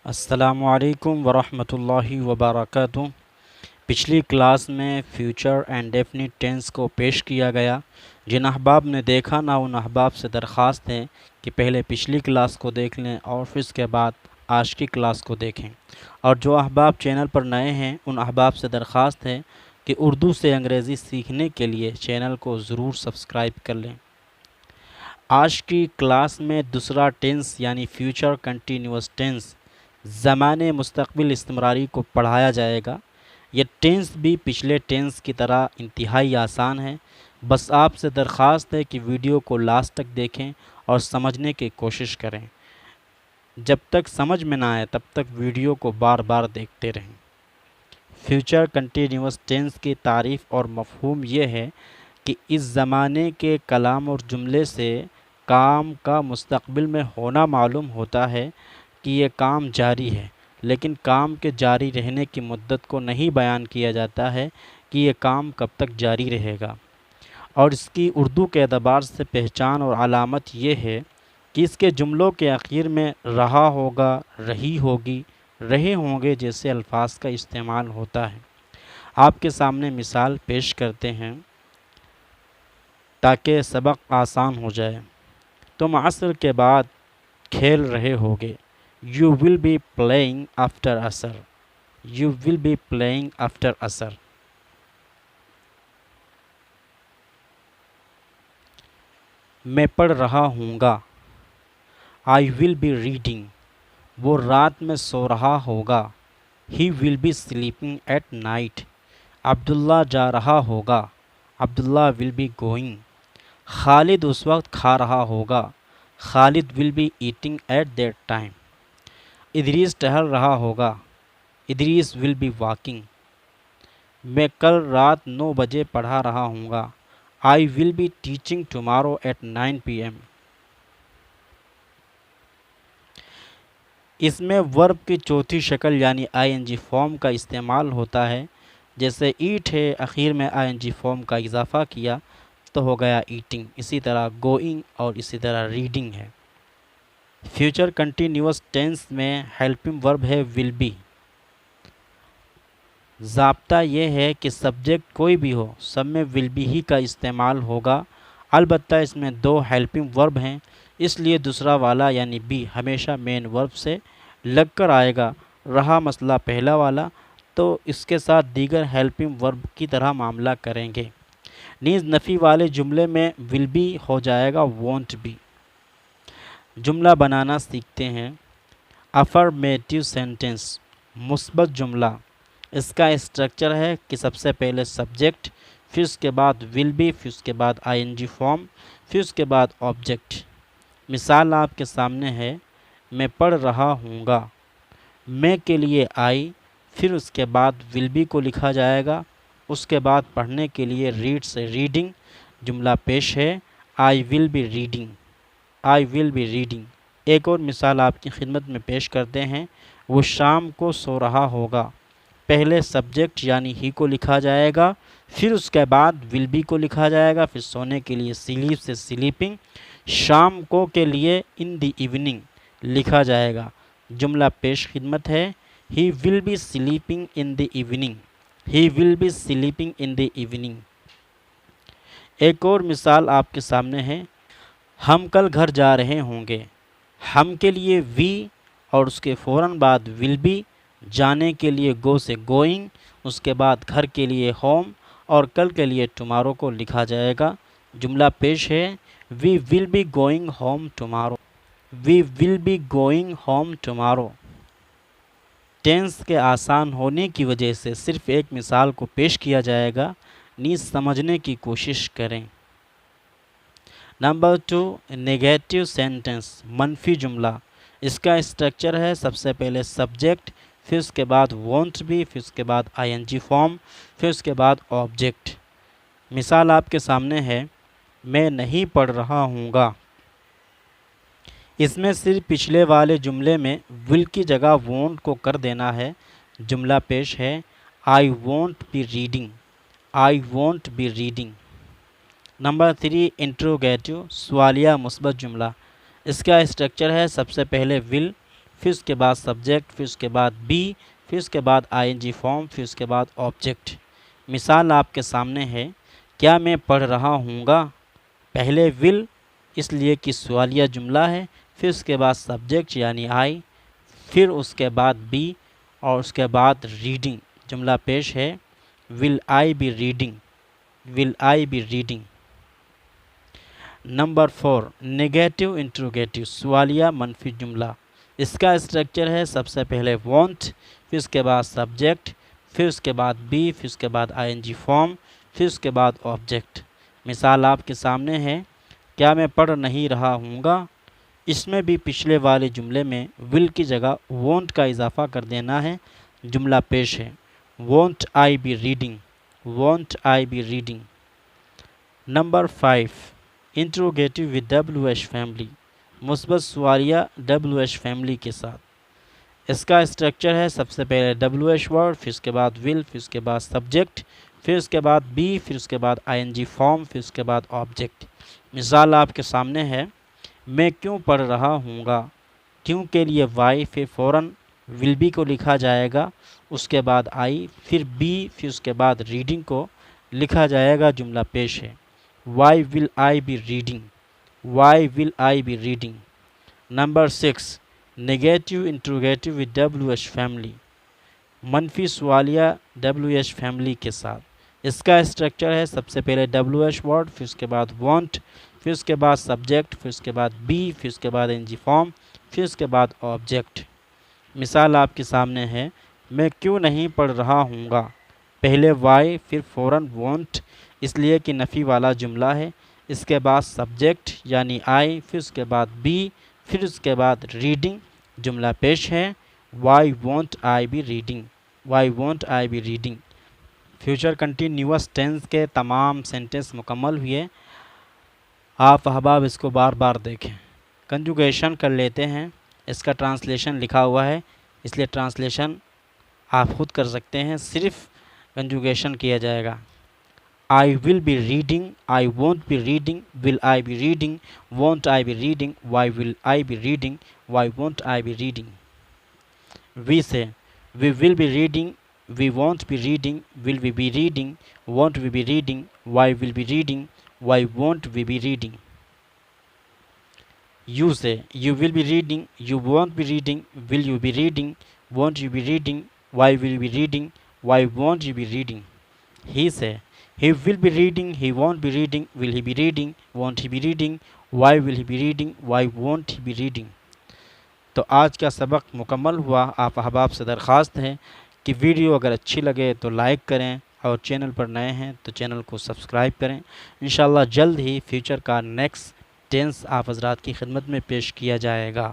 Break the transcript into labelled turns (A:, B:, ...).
A: السلام علیکم ورحمۃ اللہ وبرکاتہ۔ پچھلی کلاس میں فیوچر اینڈ ڈیفینٹ ٹینس کو پیش کیا گیا۔ جن احباب نے دیکھا نہ ان احباب سے درخواست ہے کہ پہلے پچھلی کلاس کو دیکھ لیں اور پھر اس کے بعد آج کی کلاس کو دیکھیں، اور جو احباب چینل پر نئے ہیں ان احباب سے درخواست ہے کہ اردو سے انگریزی سیکھنے کے لیے چینل کو ضرور سبسکرائب کر لیں۔ آج کی کلاس میں دوسرا ٹینس یعنی فیوچر کنٹینیوس ٹینس زمان مستقبل استمراری کو پڑھایا جائے گا۔ یہ ٹینس بھی پچھلے ٹینس کی طرح انتہائی آسان ہے، بس آپ سے درخواست ہے کہ ویڈیو کو لاسٹ تک دیکھیں اور سمجھنے کی کوشش کریں۔ جب تک سمجھ میں نہ آئے تب تک ویڈیو کو بار بار دیکھتے رہیں۔ فیوچر کنٹینیوس ٹینس کی تعریف اور مفہوم یہ ہے کہ اس زمانے کے کلام اور جملے سے کام کا مستقبل میں ہونا معلوم ہوتا ہے کہ یہ کام جاری ہے، لیکن کام کے جاری رہنے کی مدت کو نہیں بیان کیا جاتا ہے کہ یہ کام کب تک جاری رہے گا، اور اس کی اردو کے اعتبار سے پہچان اور علامت یہ ہے کہ اس کے جملوں کے آخر میں رہا ہوگا، رہی ہوگی، رہے ہوں گے جیسے الفاظ کا استعمال ہوتا ہے۔ آپ کے سامنے مثال پیش کرتے ہیں تاکہ سبق آسان ہو جائے۔ تم عصر کے بعد کھیل رہے ہوگے۔ You will be playing after عصر۔ You will be playing after عصر۔ میں پڑھ رہا ہوں گا۔ I will be reading۔ وہ رات میں سو رہا ہوگا۔ He will be sleeping at night۔ عبداللہ جا رہا ہوگا۔ عبداللہ will be going۔ خالد اس وقت کھا رہا ہوگا۔ خالد will be eating at that time۔ Idris ٹہل رہا ہوگا۔ Idris will be walking۔ میں کل رات 9 بجے پڑھا رہا ہوں گا۔ I will be teaching tomorrow at 9 p.m۔ اس میں ورب کی چوتھی شکل یعنی ing فارم کا استعمال ہوتا ہے۔ جیسے ایٹ ہے، اخیر میں ing فارم کا اضافہ کیا تو ہو گیا ایٹنگ۔ اسی طرح گوئنگ اور اسی طرح ریڈنگ ہے۔ فیوچر کنٹینیوس ٹینس میں ہیلپنگ ورب ہے ول بی۔ ضابطہ یہ ہے کہ سبجیکٹ کوئی بھی ہو، سب میں ول بی ہی کا استعمال ہوگا، البتہ اس میں 2 ہیلپنگ ورب ہیں، اس لیے دوسرا والا یعنی بی ہمیشہ مین ورب سے لگ کر آئے گا۔ رہا مسئلہ پہلا والا تو اس کے ساتھ دیگر ہیلپنگ ورب کی طرح معاملہ کریں گے۔ نیز نفی والے جملے میں ول بی ہو جائے گا وونٹ بی۔ جملہ بنانا سیکھتے ہیں۔ افرمیٹیو سینٹنس مثبت جملہ۔ اس کا اسٹرکچر ہے کہ سب سے پہلے سبجیکٹ، پھر اس کے بعد ول بی، پھر اس کے بعد ing فارم، پھر اس کے بعد آبجیکٹ۔ مثال آپ کے سامنے ہے، میں پڑھ رہا ہوں گا۔ میں کے لیے آئی، پھر اس کے بعد ول بی کو لکھا جائے گا، اس کے بعد پڑھنے کے لیے ریڈ سے ریڈنگ۔ جملہ پیش ہے I will be reading. I will be reading۔ ایک اور مثال آپ کی خدمت میں پیش کرتے ہیں، وہ شام کو سو رہا ہوگا۔ پہلے سبجیکٹ یعنی ہی کو لکھا جائے گا، پھر اس کے بعد will be کو لکھا جائے گا، پھر سونے کے لیے sleep سے sleeping، شام کو کے لیے in the evening لکھا جائے گا۔ جملہ پیش خدمت ہے he will be sleeping in the evening۔ he will be sleeping in the evening۔ ایک اور مثال آپ کے سامنے ہے، ہم کل گھر جا رہے ہوں گے۔ ہم کے لیے وی اور اس کے فوراً بعد ول بی، جانے کے لیے گو سے گوئنگ، اس کے بعد گھر کے لیے ہوم اور کل کے لیے ٹمارو کو لکھا جائے گا۔ جملہ پیش ہے we will be going home tomorrow. We will be going home tomorrow. Tense کے آسان ہونے کی وجہ سے صرف ایک مثال کو پیش کیا جائے گا، نیز سمجھنے کی کوشش کریں۔ نمبر 2 نیگیٹو سینٹنس منفی جملہ۔ اس کا اسٹرکچر ہے سب سے پہلے سبجیکٹ، پھر اس کے بعد وونٹ بی، پھر اس کے بعد ing فارم، پھر اس کے بعد آبجیکٹ۔ مثال آپ کے سامنے ہے، میں نہیں پڑھ رہا ہوں گا۔ اس میں صرف پچھلے والے جملے میں ول کی جگہ وونٹ کو کر دینا ہے۔ جملہ پیش ہے I won't be reading۔ I won't be reading۔ Number 3 interrogative سوالیہ مثبت جملہ۔ اس کا اسٹرکچر ہے سب سے پہلے ول، پھر اس کے بعد سبجیکٹ، پھر اس کے بعد بی، پھر اس کے بعد آئی این جی فارم، پھر اس کے بعد آبجیکٹ۔ مثال آپ کے سامنے ہے، کیا میں پڑھ رہا ہوں گا، پہلے ول اس لیے کہ سوالیہ جملہ ہے، پھر اس کے بعد سبجیکٹ یعنی آئی، پھر اس کے بعد بی اور اس کے بعد ریڈنگ جملہ پیش ہے، will I be reading, will I be reading. Number 4 negative interrogative سوالیہ منفی جملہ۔ اس کا اسٹرکچر ہے سب سے پہلے وانٹ، پھر اس کے بعد سبجیکٹ، پھر اس کے بعد بی، پھر اس کے بعد آئی این جی فارم، پھر اس کے بعد آبجیکٹ۔ مثال آپ کے سامنے ہے، کیا میں پڑھ نہیں رہا ہوں گا، اس میں بھی پچھلے والے جملے میں ول کی جگہ وانٹ کا اضافہ کر دینا ہے، جملہ پیش ہے won't I be reading, won't I be reading. Number 5 interrogative with W H family مثبت سوالیہ ڈبلیو ایچ فیملی کے ساتھ۔ اس کا اسٹرکچر ہے سب سے پہلے ڈبلیو ایچ ورڈ، پھر اس کے بعد ول، پھر اس کے بعد سبجیکٹ، پھر اس کے بعد بی، پھر اس کے بعد آئی این جی فارم، پھر اس کے بعد آبجیکٹ۔ مثال آپ کے سامنے ہے، میں کیوں پڑھ رہا ہوں گا، کیوں کے لیے وائی، پھر فوراً ول بی کو لکھا جائے گا، اس کے بعد آئی، پھر بی، پھر اس کے بعد ریڈنگ کو لکھا جائے گا، جملہ پیش ہے why will I be reading, why will I be reading. Number 6 negative interrogative with W H family منفی سوالیہ ڈبلیو ایچ فیملی کے ساتھ۔ اس کا اسٹرکچر ہے سب سے پہلے ڈبلیو ایچ ورڈ، پھر اس کے بعد وانٹ، پھر اس کے بعد سبجیکٹ، پھر اس کے بعد بی، پھر اس کے بعد این جی فارم، پھر اس کے بعد آبجیکٹ۔ مثال آپ کے سامنے ہے، میں کیوں نہیں پڑھ رہا ہوں گا، پہلے وائی، پھر فوراً وانٹ اس لیے کہ نفی والا جملہ ہے، اس کے بعد سبجیکٹ یعنی آئی، پھر اس کے بعد بی، پھر اس کے بعد ریڈنگ، جملہ پیش ہے why won't I be reading, why won't I be reading. Future continuous tense کے تمام سینٹنس مکمل ہوئے، آپ احباب اس کو بار بار دیکھیں۔ کنجوگیشن کر لیتے ہیں، اس کا ٹرانسلیشن لکھا ہوا ہے، اس لیے ٹرانسلیشن آپ خود کر سکتے ہیں، صرف کنجوگیشن کیا جائے گا۔ I will be reading, I won't be reading, will I be reading, won't I be reading, why will I be reading, why won't I be reading. We say, we will be reading, we won't be reading, will we be reading, won't we be reading, why will be reading, why won't we be reading. You say, you will be reading, you won't be reading, will you be reading, won't you be reading, why will you be reading, why won't you be reading. He say, he will be reading, he won't be reading, will he be reading, won't he be reading, why will he be reading, why won't he be reading. تو آج کا سبق مکمل ہوا۔ آپ احباب سے درخواست ہے کہ ویڈیو اگر اچھی لگے تو لائک کریں، اور چینل پر نئے ہیں تو چینل کو سبسکرائب کریں۔ انشاءاللہ جلد ہی فیوچر کا نیکسٹ ٹینس آپ حضرات کی خدمت میں پیش کیا جائے گا۔